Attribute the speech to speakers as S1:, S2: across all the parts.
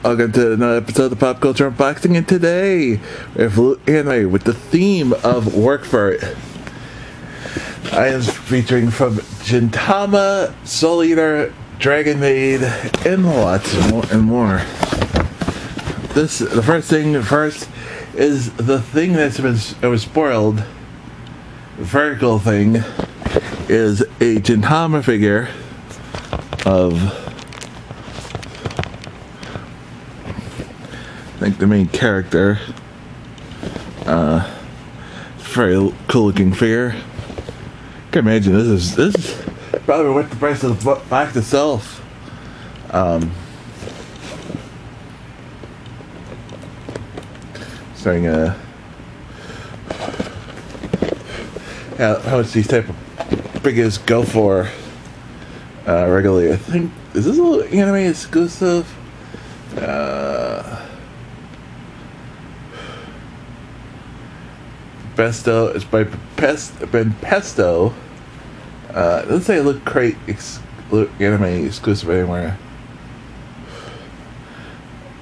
S1: Welcome to another episode of Pop Culture Unboxing, and today we have anime with the theme of Work For It. Items featuring from Gintama, Soul Eater, Dragon Maid, and lots more. The first is the thing that was spoiled. The vertical thing is a Gintama figure of, I think, the main character. Very cool looking figure. I can imagine this is probably worth the price of the box itself. Starting how much these type of figures go for regularly. I think, is this a little anime exclusive? Pesto. It's by Ben Pesto. It doesn't say Loot Crate anime exclusive anywhere.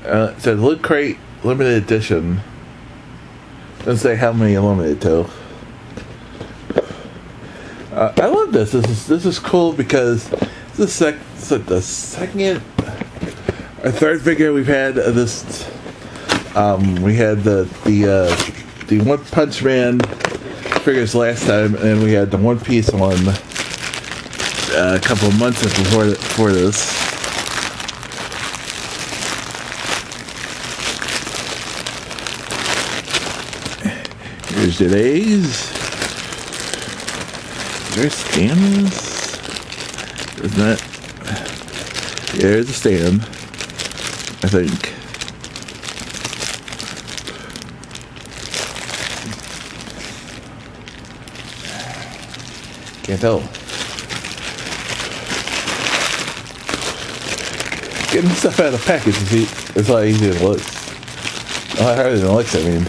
S1: It says Loot Crate limited edition. Doesn't say how many limited to. I love this. This is cool because this is the second or third figure we've had of this. We had the One Punch Man figures last time, and we had the One Piece one a couple of months before this. Here's today's. There's stands. Isn't that? Yeah, there's a stand, I think. Can't tell. Getting stuff out of the package is a lot easier than it looks. A lot harder than it looks, I mean.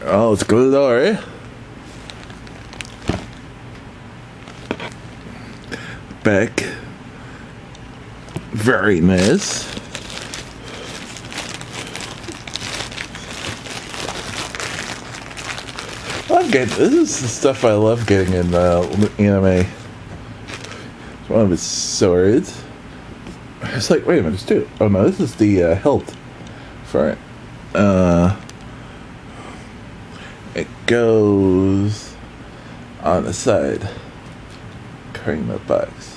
S1: Oh, let's go to the door, eh? Back. Very nice. This is the stuff I love getting in anime. It's one of his swords. It's like, wait a minute, there's two. Oh no, this is the hilt for it. It goes on the side, carrying the box.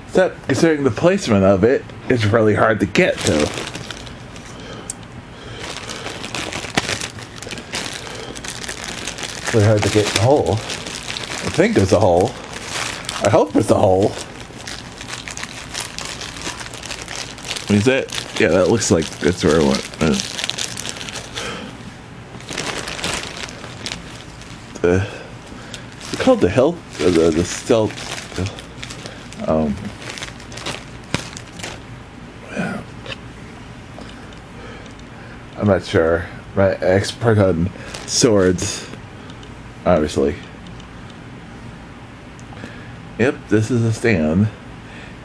S1: Except, considering the placement of it, it's really hard to get to. It's really hard to get in the hole. I think there's a hole. I hope there's a hole. Is that? Yeah, that looks like that's where I went. It's called the hilt, the stealth. I'm not sure. My expert on swords, obviously. Yep, this is a stand.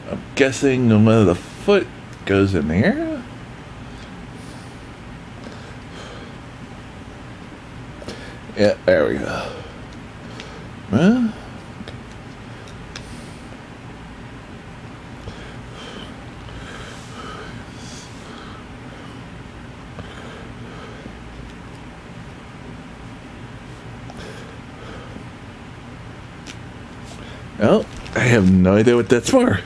S1: I'm guessing one of the foot goes in here. Yeah, there we go. Well, oh, I have no idea what that's for.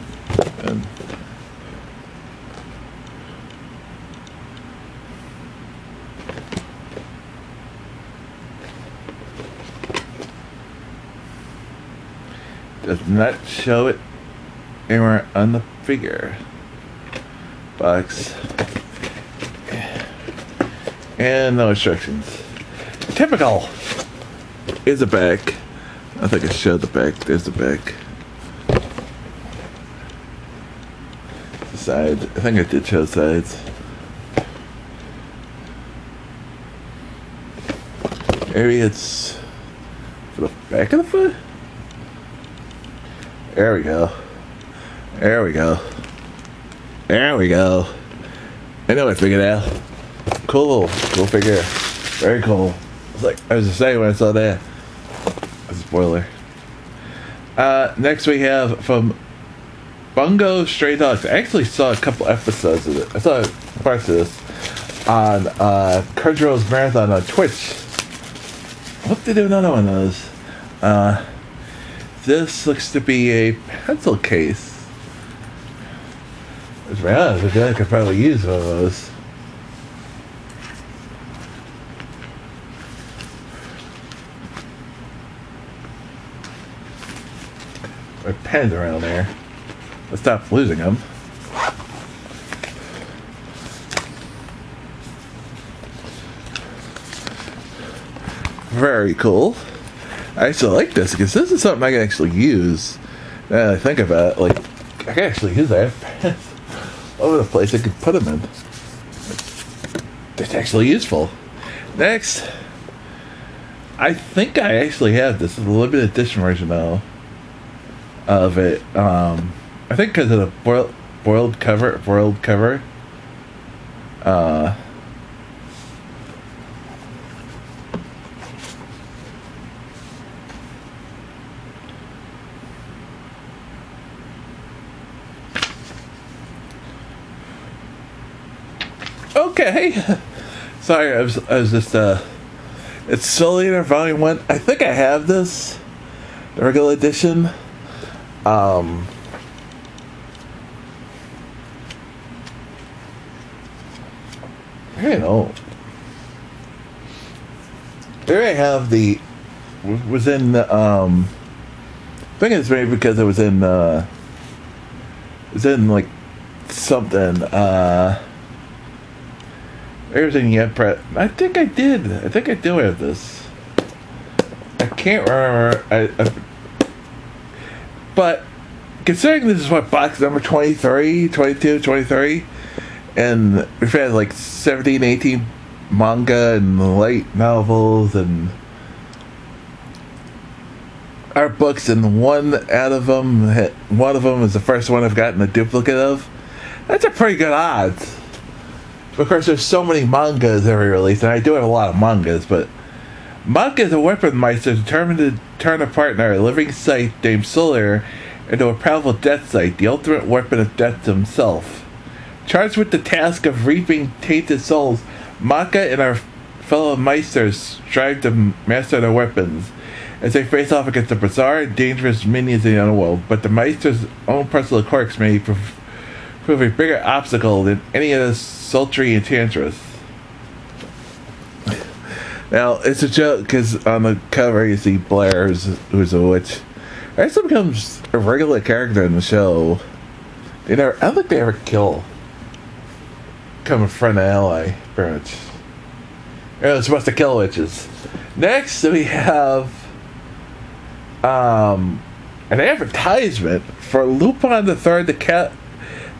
S1: Does not show it anywhere on the figure box. And no instructions. Typical. Is a back. I think I showed the back. There's the back. The side. I think I did show the sides. Maybe it's for the back of the foot? There we go. There we go. There we go. I know I figured it out. Cool. Cool figure. Very cool. I was just saying when I saw that. A spoiler. Next we have from Bungo Stray Dogs. I actually saw a couple episodes of it. I saw parts of this on Crunchyroll's Marathon on Twitch. I hope they do another one of those. This looks to be a pencil case. To be honest, I feel like I could probably use one of those. My pen's around there. Let's stop losing them. Very cool. I actually like this because this is something I can actually use. Now that I think about it, like, I can actually use that. I have pens all over the place I could put them in. It's actually useful. Next, I think I actually have this. It's a limited edition version though of it. I think because of the boiled cover. Okay. Sorry, I was just it's Soul Eater Volume 1. I think I have this. The regular edition. Very old. There I have the was in I think it's maybe because it was in like something everything yet prep. I think I did. I think I do have this. I can't remember. But considering this is what box number 23, 22, 23, and we've had like 17, 18 manga and light novels and art books, and one of them is the first one I've gotten a duplicate of. That's a pretty good odds. Of course, there's so many mangas every release, and I do have a lot of mangas, but Maka is a weapon meister determined to turn a partner, a living sight named Solar, into a powerful death sight, the ultimate weapon of death himself. Charged with the task of reaping tainted souls, Maka and our fellow meisters strive to master their weapons as they face off against the bizarre and dangerous minions in the underworld, but the meister's own personal quirks may prove a bigger obstacle than any of the sultry enchantress. Now, it's a joke because on the cover you see Blair, who's a witch. Actually becomes a regular character in the show. I don't think they ever kill. Become a friend and ally, pretty much. They're supposed to kill witches. Next, we have an advertisement for Lupin the Third, the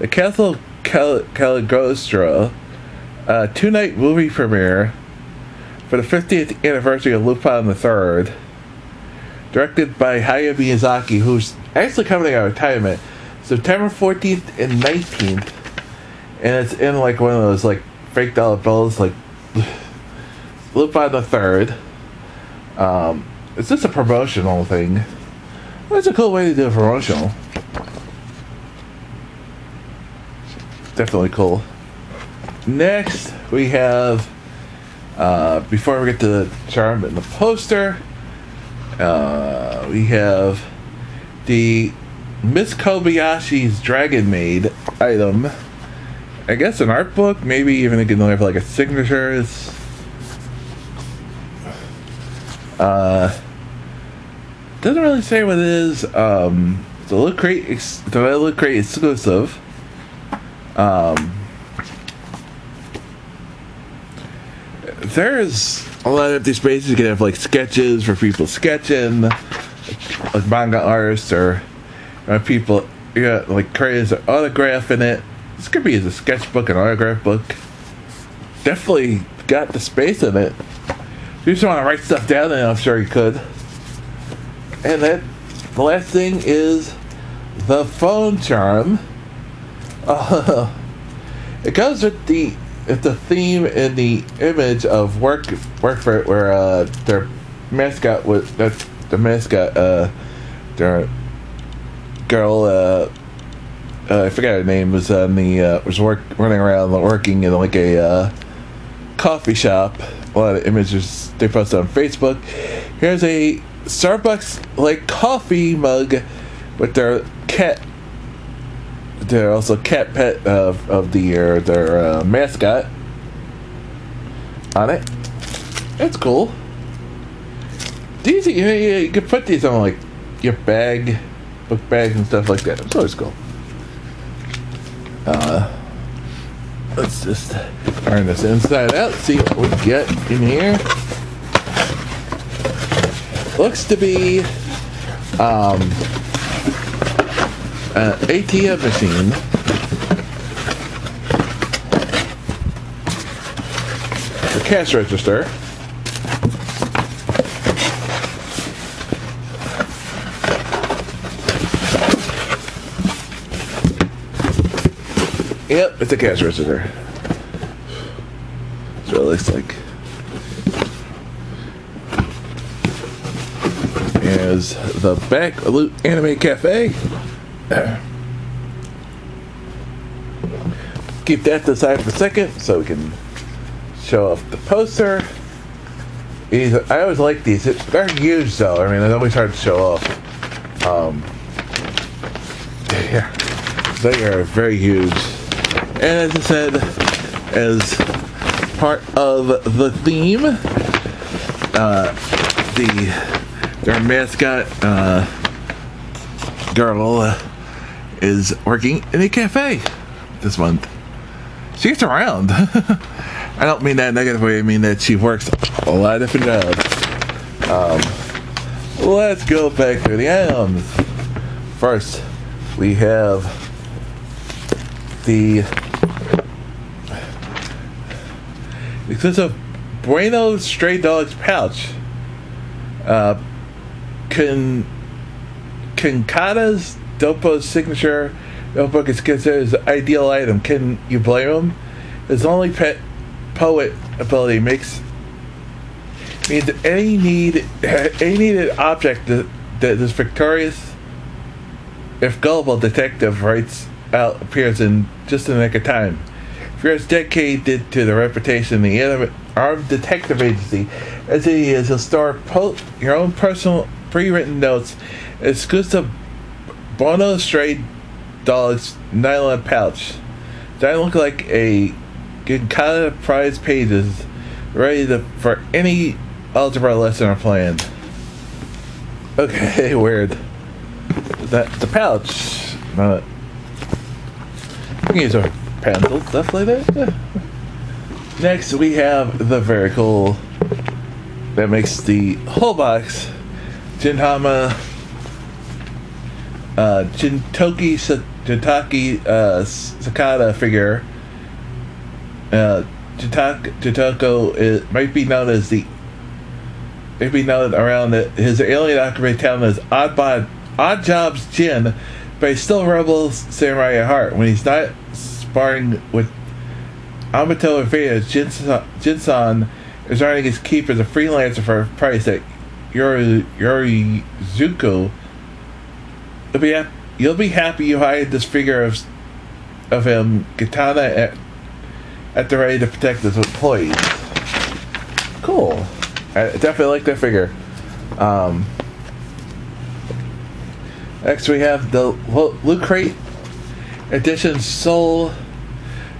S1: Castle Cagliostro, 2-night movie premiere for the 50th anniversary of Lupin the Third, directed by Hayao Miyazaki, who's actually coming out of retirement September 14th and 19th, and it's in like one of those like fake dollar bills, like Lupin the Third. It's just a promotional thing. That's a cool way to do a promotional. Definitely cool. Next, we have, before we get to the charm and the poster, we have the Miss Kobayashi's Dragon Maid item. I guess an art book, maybe even it can have like a signature. Doesn't really say what it is. It's a Loot Crate exclusive. There's a lot of empty spaces. You can have like sketches for people sketching. like manga artists or people, like creators an autograph in it. This could be as a sketchbook, an autograph book. Definitely got the space in it. If you just want to write stuff down, then I'm sure you could. And then the last thing is the phone charm. It goes with the theme and the image of work for it, where their mascot was the mascot, their girl, I forgot her name, was on the running around working in like a coffee shop. A lot of images they posted on Facebook. Here's a Starbucks like coffee mug with their cat. They're also cat pet of the year, their mascot on it. It's cool. These, you can put these on like your bag, book bags and stuff like that. It's always cool. Let's just turn this inside out, see what we get in here. Looks to be an ATM machine. The cash register. Yep, it's a cash register. That's what it looks like. Here's the back of Loot Anime Cafe. Keep that to the side for a second so we can show off the poster. I always like these. They're huge though. I mean, it's always hard to show off. Yeah, they are very huge. And as I said, as part of the theme, their mascot girl is working in a cafe this month. She gets around. I don't mean that negatively. I mean that she works a lot of different jobs. Let's go back to the items. First, we have the exclusive Bueno Stray Dogs pouch. Kinkata's Doppo's signature notebook is considered as an ideal item. Can you blame him? His only pet poet ability means any needed object that this victorious, if gullible detective writes out appears in just the nick of time. If you're as dedicated to the reputation of the armed detective agency as he is, he'll store your own personal pre-written notes, exclusive Bono Stray Dogs nylon pouch. Doesn't look like a Ginkana prize pages ready for any algebra lesson or plan. Okay, weird. The pouch. You can use a pencil, stuff like that. Yeah. Next, we have the very cool, that makes the whole box, Gintama Jintaki Sakata figure. Jintako might be known around his alien occupied town as Odd Jobs Jin, but he's still rebel samurai at heart. When he's not sparring with Amato and Veda, Jinsan is earning his keep as a freelancer for a price at Yorizuko. You'll be happy you hired this figure of him, Katana, at the ready to protect his employees. Cool. I definitely like that figure. Next we have the Loot Crate Edition Soul.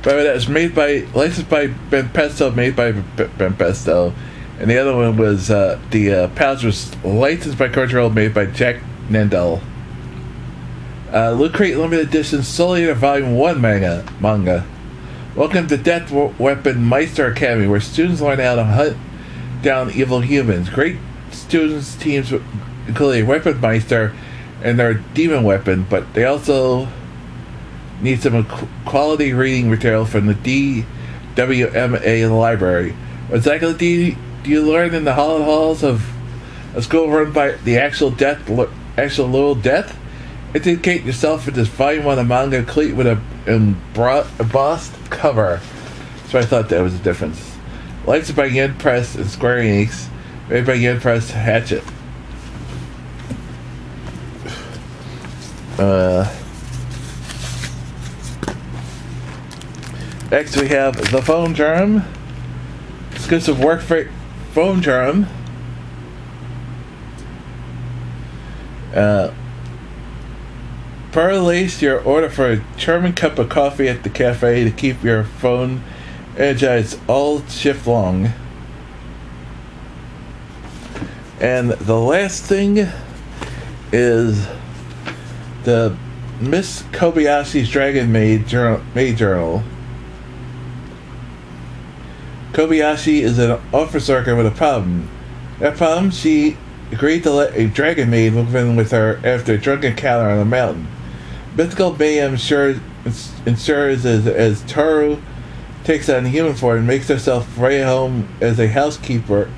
S1: That was licensed by Ben Pesto, made by Ben Pesto. And the other one was, the pouch was licensed by Crunchyroll, made by Jack Nendel. Loot Crate Limited Edition Soul Eater Volume 1 manga. Welcome to Death Weapon Meister Academy, where students learn how to hunt down evil humans. Great students teams including Weapon Meister and their demon weapon, but they also need some quality reading material from the DWMA library. What exactly do you learn in the hallowed halls of a school run by the actual Lowell Death? Indicate yourself in this volume 1 of manga complete with a embossed cover. So I thought that was a difference. Licensed by Yen Press and Square Enix. Made by Yen Press Hatchet. Next we have The Phone Germ. Exclusive work for Phone Germ. Place your order for a charming cup of coffee at the cafe to keep your phone energized all shift long. And the last thing is the Miss Kobayashi's Dragon Maid Journal. Kobayashi is an office worker with a problem. That problem, she agreed to let a dragon maid move in with her after a drunken encounter on a mountain. Mythical mayhem ensures as Toru takes on human form and makes herself right at home as a housekeeper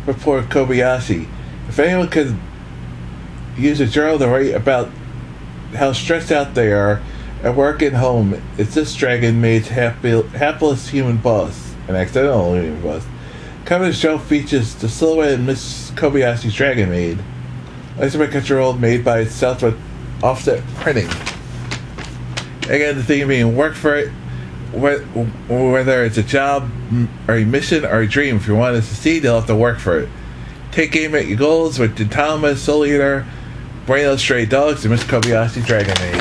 S1: for poor Kobayashi. If anyone could use a journal to write about how stressed out they are at work and home, it's this dragon maid's hapless human boss, an accidental human boss. Cover the show features the silhouette of Miss Kobayashi's Dragon Maid, licensed by Crunchyroll, made by Southwest Offset Printing. Again, the thing being work for it, whether it's a job or a mission or a dream. If you want to succeed, you'll have to work for it. Take aim at your goals with Gintama, Soul Eater, Brainless Stray Dogs, and Miss Kobayashi Dragon Maid.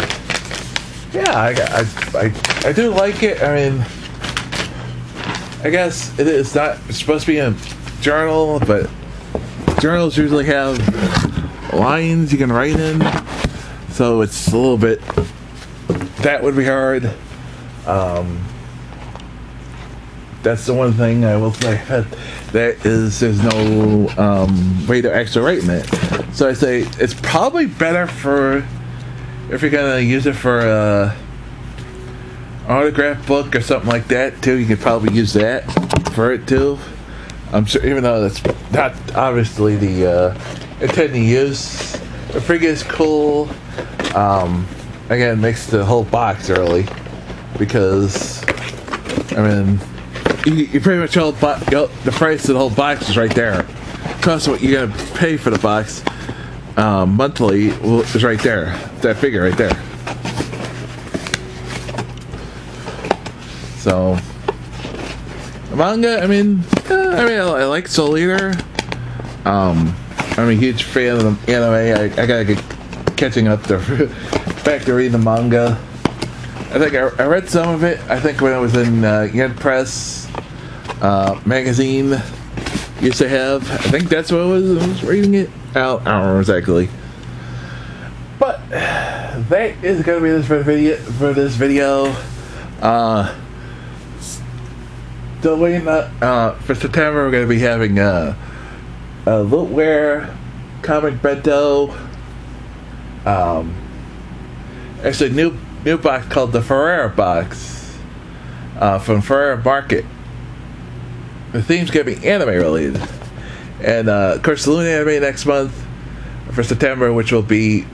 S1: Yeah, I do like it. I mean, I guess it's supposed to be a journal, but journals usually have lines you can write in, so it's a little bit, that would be hard. That's the one thing I will say, that is, there's no way to actually write in it. So I say it's probably better for, if you're gonna use it for a autograph book or something like that too, you could probably use that for it too. I'm sure, even though that's not obviously the intended use. The figure is cool. Again, it makes the whole box early, because I mean, you pretty much hold the price of the whole box is right there. Cost what you gotta pay for the box monthly is right there. That figure right there. So, the manga, I mean, I like Soul Eater. I'm a huge fan of the anime. I gotta get catching up back to reading the manga. I think I read some of it. I think when I was in Yen Press magazine, used to have. I think that's what I was reading it. I don't remember exactly. But that is gonna be this for this video. Still waiting for September. We're going to be having a Lootware comic bento. Actually, new box called the Ferrara box from Ferrara Market. The theme's going to be anime related, and of course the Luna anime next month for September, which will be.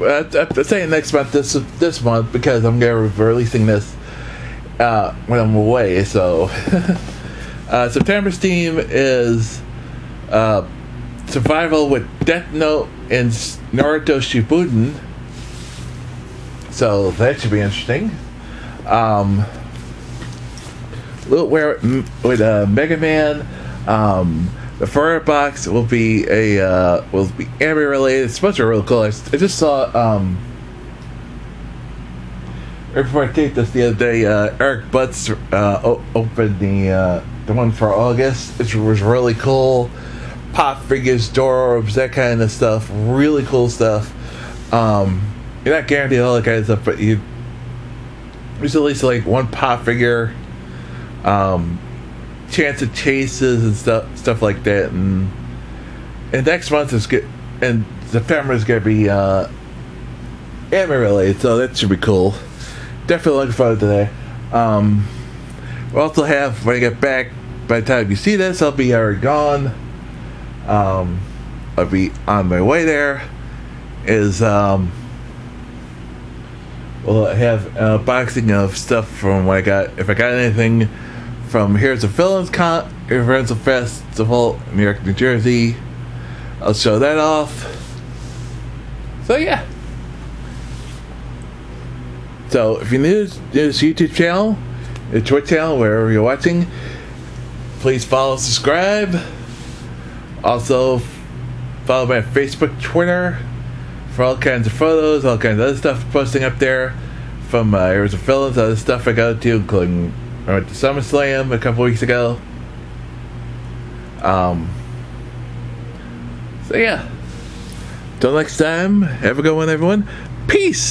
S1: I'm saying next month, this month, because I'm going to be releasing this when I'm away. So September's theme is survival with Death Note and Naruto Shippuden, so that should be interesting. With Mega Man, the Ferrara box will be anime related. It's supposed to be really cool. I just saw right before I taped this the other day, Eric Butts opened the one for August, which was really cool. Pop figures, door orbs, that kind of stuff. Really cool stuff. You're not guaranteed all that kind of stuff, but there's at least like one pop figure, chance of chases and stuff like that, and And next month is good, and September is gonna be anime related, so that should be cool. Definitely looking forward to that. We'll also have, when I get back, by the time you see this, I'll be already gone. I'll be on my way there. We'll have an unboxing of stuff from what I got. If I got anything from Heroes of Villains Heroes of Festival, New York, New Jersey, I'll show that off. So yeah. So if you're new to this YouTube channel, the Twitch channel, wherever you're watching, please follow, subscribe. Also, follow me on Facebook, Twitter, for all kinds of photos, all kinds of other stuff posting up there from Heroes of Villains, other stuff I go to, including I went to SummerSlam a couple weeks ago. So yeah. Till next time, have a good one, everyone. Peace!